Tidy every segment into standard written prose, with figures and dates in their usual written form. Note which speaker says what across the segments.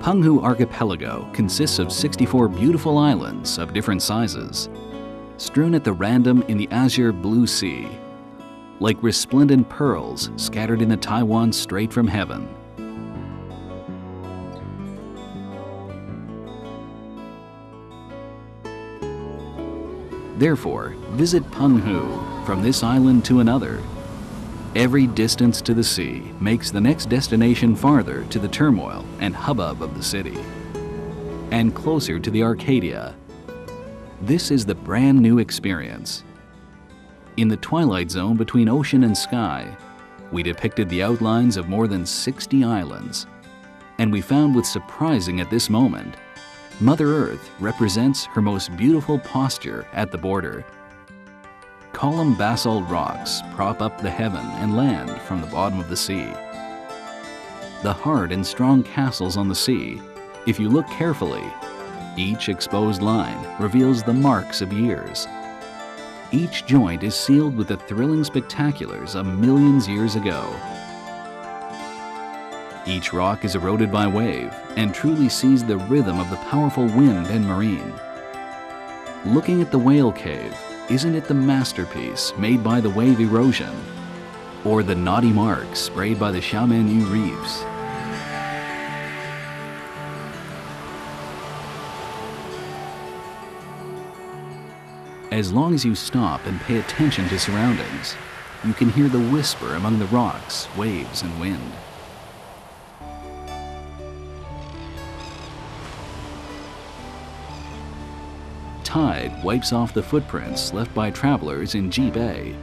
Speaker 1: Penghu Archipelago consists of 64 beautiful islands of different sizes, strewn at the random in the azure blue sea, like resplendent pearls scattered in the Taiwan straight from heaven. Therefore, visit Penghu from this island to another. Every distance to the sea makes the next destination farther to the turmoil and hubbub of the city, and closer to the Arcadia. This is the brand new experience. In the twilight zone between ocean and sky, we depicted the outlines of more than 60 islands, and we found with surprising at this moment, Mother Earth represents her most beautiful posture at the border. Column basalt rocks prop up the heaven and land from the bottom of the sea. The hard and strong castles on the sea, if you look carefully, each exposed line reveals the marks of years. Each joint is sealed with the thrilling spectaculars of millions years ago. Each rock is eroded by wave and truly sees the rhythm of the powerful wind and marine. Looking at the whale cave, isn't it the masterpiece made by the wave erosion? Or the knotty marks sprayed by the Xiaomenyu reefs? As long as you stop and pay attention to surroundings, you can hear the whisper among the rocks, waves, and wind. Tide wipes off the footprints left by travelers in Ji Bay.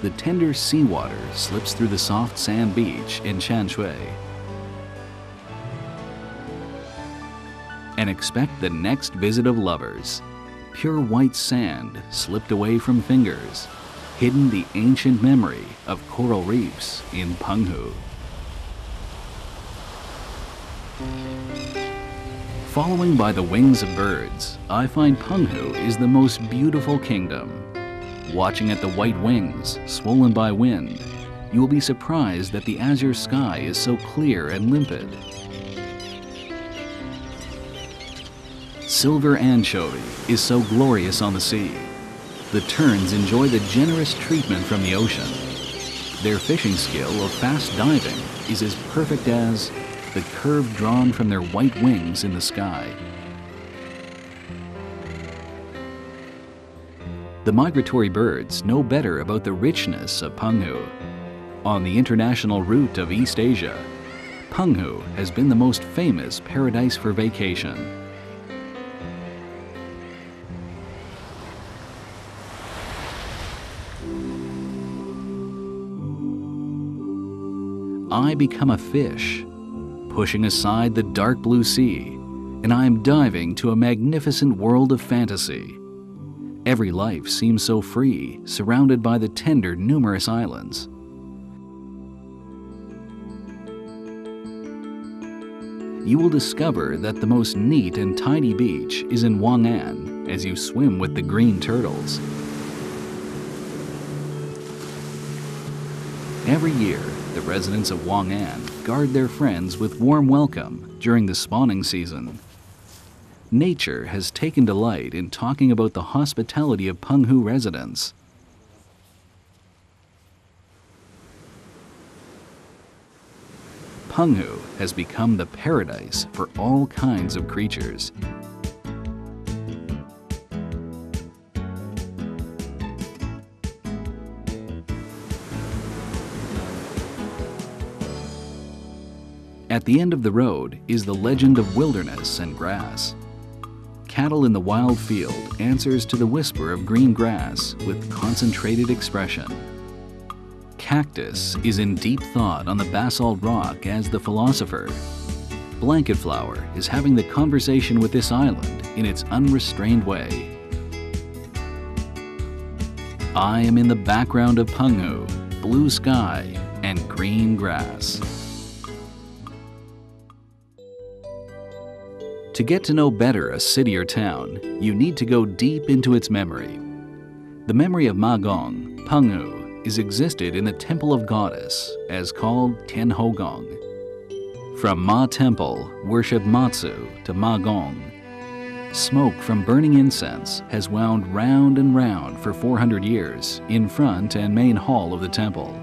Speaker 1: The tender seawater slips through the soft sand beach in Shanshui. And expect the next visit of lovers. Pure white sand slipped away from fingers, hidden the ancient memory of coral reefs in Penghu. Following by the wings of birds, I find Penghu is the most beautiful kingdom. Watching at the white wings, swollen by wind, you will be surprised that the azure sky is so clear and limpid. Silver anchovy is so glorious on the sea. The terns enjoy the generous treatment from the ocean. Their fishing skill of fast diving is as perfect as the curve drawn from their white wings in the sky. The migratory birds know better about the richness of Penghu. On the international route of East Asia, Penghu has been the most famous paradise for vacation. I become a fish, pushing aside the dark blue sea, and I am diving to a magnificent world of fantasy. Every life seems so free, surrounded by the tender, numerous islands. You will discover that the most neat and tidy beach is in Wang'an as you swim with the green turtles. Every year, the residents of Wang'an guard their friends with warm welcome during the spawning season. Nature has taken delight in talking about the hospitality of Penghu residents. Penghu has become the paradise for all kinds of creatures. At the end of the road is the legend of wilderness and grass. Cattle in the wild field answers to the whisper of green grass with concentrated expression. Cactus is in deep thought on the basalt rock as the philosopher. Blanket flower is having the conversation with this island in its unrestrained way. I am in the background of Penghu, blue sky and green grass. To get to know better a city or town, you need to go deep into its memory. The memory of Ma Gong, Penghu, is existed in the Temple of Goddess, as called Tianhogong. From Ma Temple, worship Matsu, to Ma Gong, smoke from burning incense has wound round and round for 400 years in front and main hall of the temple.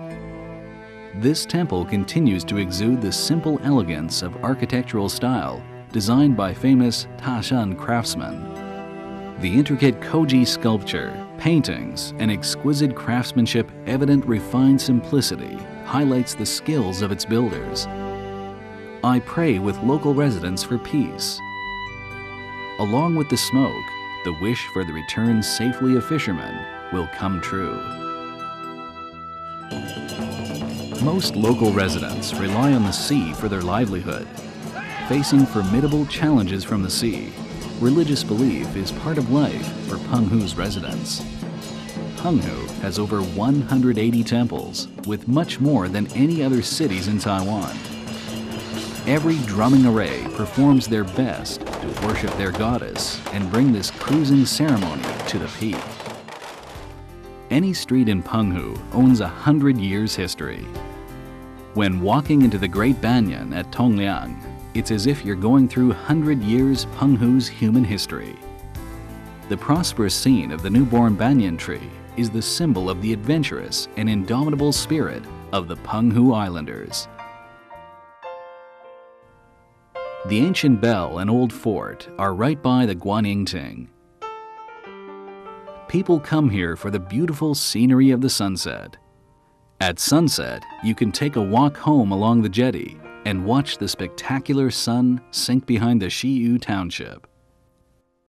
Speaker 1: This temple continues to exude the simple elegance of architectural style designed by famous Tashan craftsmen. The intricate koji sculpture, paintings, and exquisite craftsmanship evident refined simplicity highlights the skills of its builders. I pray with local residents for peace. Along with the smoke, the wish for the return safely of fishermen will come true. Most local residents rely on the sea for their livelihood. Facing formidable challenges from the sea, religious belief is part of life for Penghu's residents. Penghu has over 180 temples, with much more than any other cities in Taiwan. Every drumming array performs their best to worship their goddess and bring this cruising ceremony to the peak. Any street in Penghu owns 100 years history. When walking into the Great Banyan at Tongliang, it's as if you're going through 100 years Penghu's human history. The prosperous scene of the newborn banyan tree is the symbol of the adventurous and indomitable spirit of the Penghu Islanders. The ancient bell and old fort are right by the Guanyingting. People come here for the beautiful scenery of the sunset. At sunset, you can take a walk home along the jetty and watch the spectacular sun sink behind the Shiyu township.